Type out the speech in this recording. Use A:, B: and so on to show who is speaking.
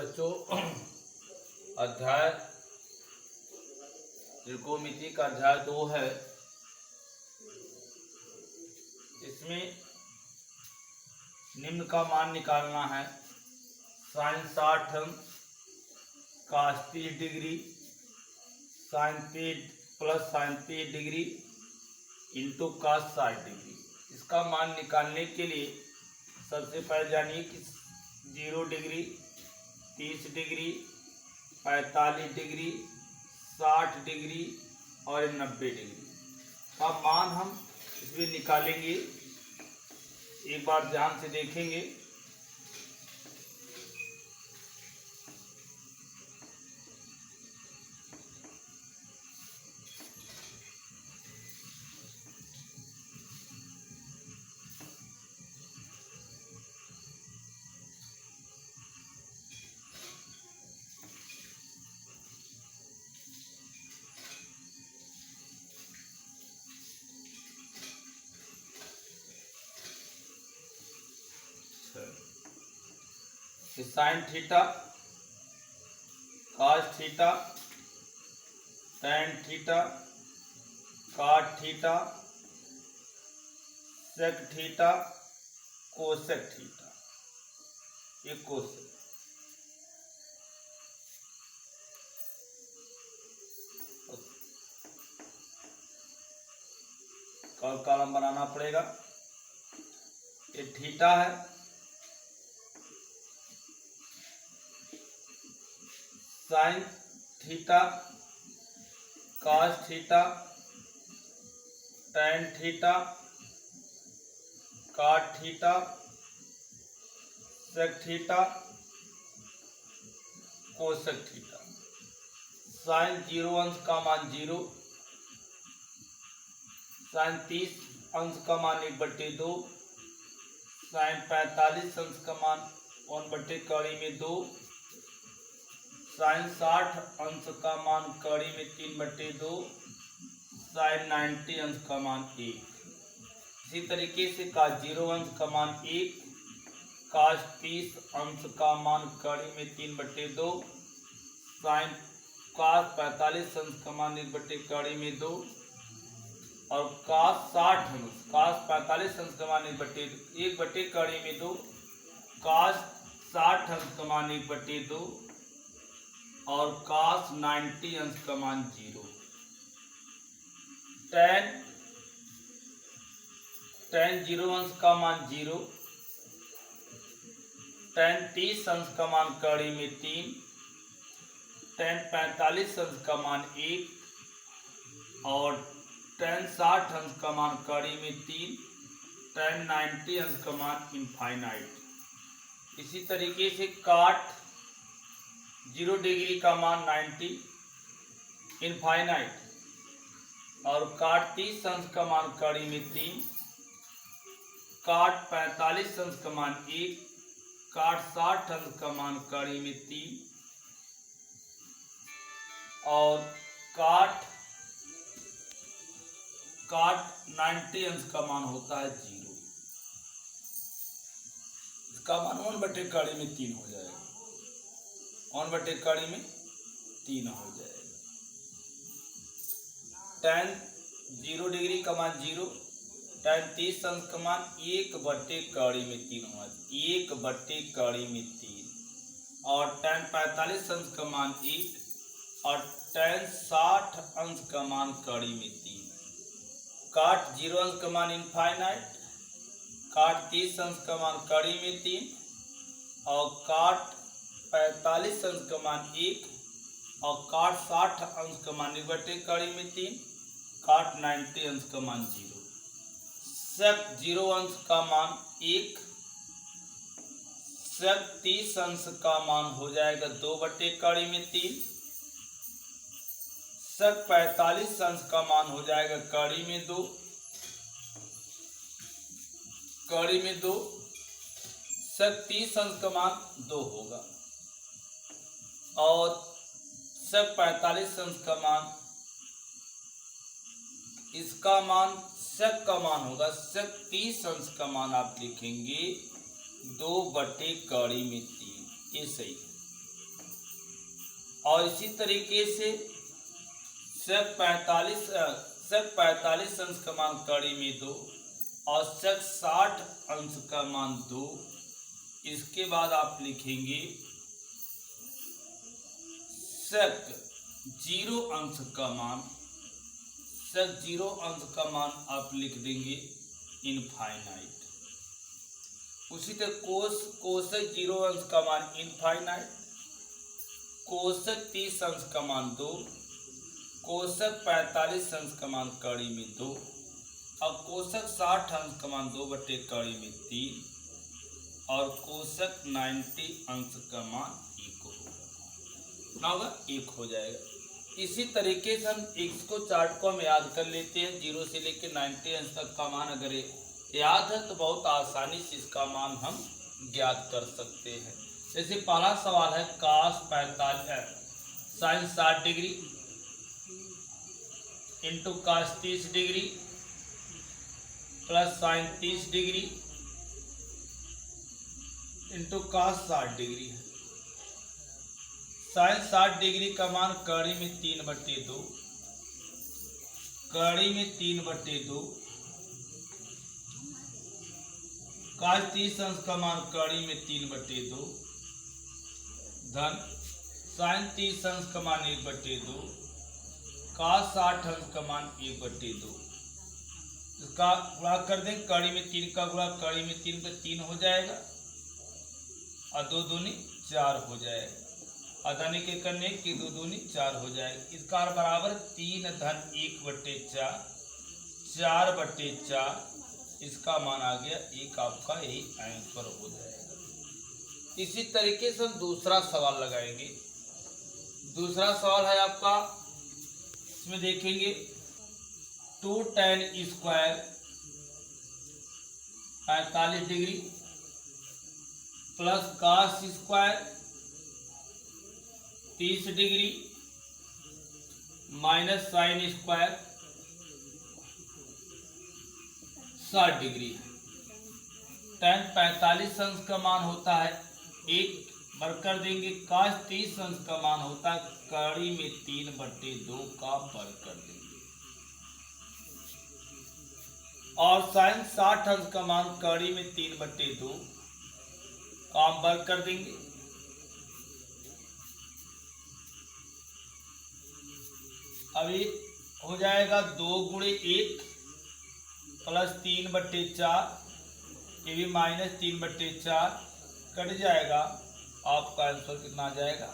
A: बच्चों, अध्याय त्रिकोणमिति का अध्याय 2 है। इसमें निम्न का मान निकालना है। साइन 60 अंश, cos 30 degree, sine 30 plus sine 30 degree into cos 60 degree. इसका मान निकालने के लिए सबसे पहले जानिए कि 0 डिग्री, 30 डिग्री, 45 डिग्री, 60 डिग्री और 90 डिग्री का मान हम इसमें निकालेंगे। एक बार ध्यान से देखेंगे। Sine theta, cos theta, tan theta, cot theta, sec theta, cosec theta. ये कोसेक कॉलम बनाना पड़ेगा। ये थीटा है, sine theta, cos theta, tan theta, cot theta, sec theta, cosec theta. Sine 0 अंश का मान 0, साइन 30 अंश का मान 1/2, साइन 45 अंश का मान 1/2, साइन 60 अंश का मान कड़ी में 3/2, साइन 90 अंश का मान 1। इसी तरीके से कास 0 अंश का मान 1, कास 30 अंश का मान कड़ी में 3/2, साइन कास 45 अंश का मान 1/कड़ी में 2 और कास 60 अंश, कास 45 अंश का मान 1/कड़ी में 2, कास 60 अंश का मान 1/2 और कास 90 अंश का मान 0। टैन 0 अंश का मान 0, टैन 30 अंश का मान कड़ी में 3, टैन 45 अंश का मान 1 और टैन 60 अंश का मान कड़ी में 3, टैन 90 अंश का मान इनफाइनाइट। इसी तरीके से काट 0 डिग्री का मान 90 इनफाइनाइट और काट 30 अंश का मान कड़ी में 3, काट 45 अंश का मान 1, काट 60 अंश का मान कड़ी में 3 और काट 90 अंश का मान होता है 0। इसका मान 1/कड़ी में 3 हो जाएगा, 1/कड़ी में 3 हो जाएगा। टैन 0 डिग्री का मान 0, टैन 30 अंश का मान 1/कड़ी में 3 होगा, 1/कड़ी में 3 और टैन 45 अंश का मान 1 और टैन 60 अंश का मान कड़ी में 3। काट 0 अंश का मान इनफाइनाइट, काट 30 अंश का मान कड़ी में 3 और काट 45 अंश का मान 1 और काट 60 अंश का मान 1/कड़ी में 3, काट 90 अंश का मान 0। सेक 0 अंश का मान 1, सेक 30 अंश का मान हो जाएगा 2/कड़ी में 3, सेक 45 अंश का मान हो जाएगा कड़ी में 2, कड़ी में 2, सेक 30 अंश का मान 2 होगा और सेक 45 अंश का मान, इसका मान सेक का मान होगा, सेक 30 अंश का मान आप लिखेंगे 2/कड़ी में 3। ये सही है। और इसी तरीके से sec 45 अंश का मान कड़ी में 2 और sec 60 अंश का मान 2। इसके बाद आप लिखेंगे sec 0 अंश का मान, sec 0 अंश का मान आप लिख देंगे इनफाइनाइट। उसी तरह कोसेक 0 अंश का मान इनफाइनाइट, कोसेक 30 अंश का मान 2, कोसेक 45 अंश का मान कड़ी में 2 और कोसेक 60 अंश का मान 2 बटे कड़ी में 3 और कोसेक 90 अंश का मान 1 होगा, 1 हो जाएगा। इसी तरीके से हम x को चार्ट को हम याद कर लेते हैं। 0 से लेकर 90 अंश तक का मान अगर याद है तो बहुत आसानी से इसका मान हम ज्ञात कर सकते हैं। जैसे पहला सवाल है cos 45 sin 60 degree into cos 30 degree plus sin 30 degree into cos 60 degree है। sin 60 डिग्री का मान कड़ी में 3/2, कड़ी में 3/2, cos 30 अंश का मान कड़ी में 3/2 धन sin 30 अंश का मान 1/2, cos 60 अंश का मान 1/2। इसका गुणा कर दें, कड़ी में 3 का गुणा कड़ी में 3 का 3 हो जाएगा और 2 दूनी 4 हो जाएगा। अदानी के करने की 2 दूनी 4 हो जाएगा। इसका बराबर 3 धन 1/4, 4/4। इसका मान आ गया 1। आपका यही आंसर हो जाएगा। इसी तरीके से हम दूसरा सवाल लगाएंगे। दूसरा सवाल है आपका, इसमें देखेंगे 2 tan square 45 degree plus cos square 30 degree minus sin square 60 degree. tan 45 अंश का मान होता है 1, वर्ग कर देंगे। cos 30 अंश का मान होता है कड़ी में 3/2 का वर्ग कर देंगे और sin 60 अंश का मान कड़ी में 3/2 का वर्ग कर देंगे। अभी हो जाएगा 2 गुणे 1 प्लस 3/4, ये भी माइनस 3/4 कट जाएगा। आपका आंसर कितना आ जाएगा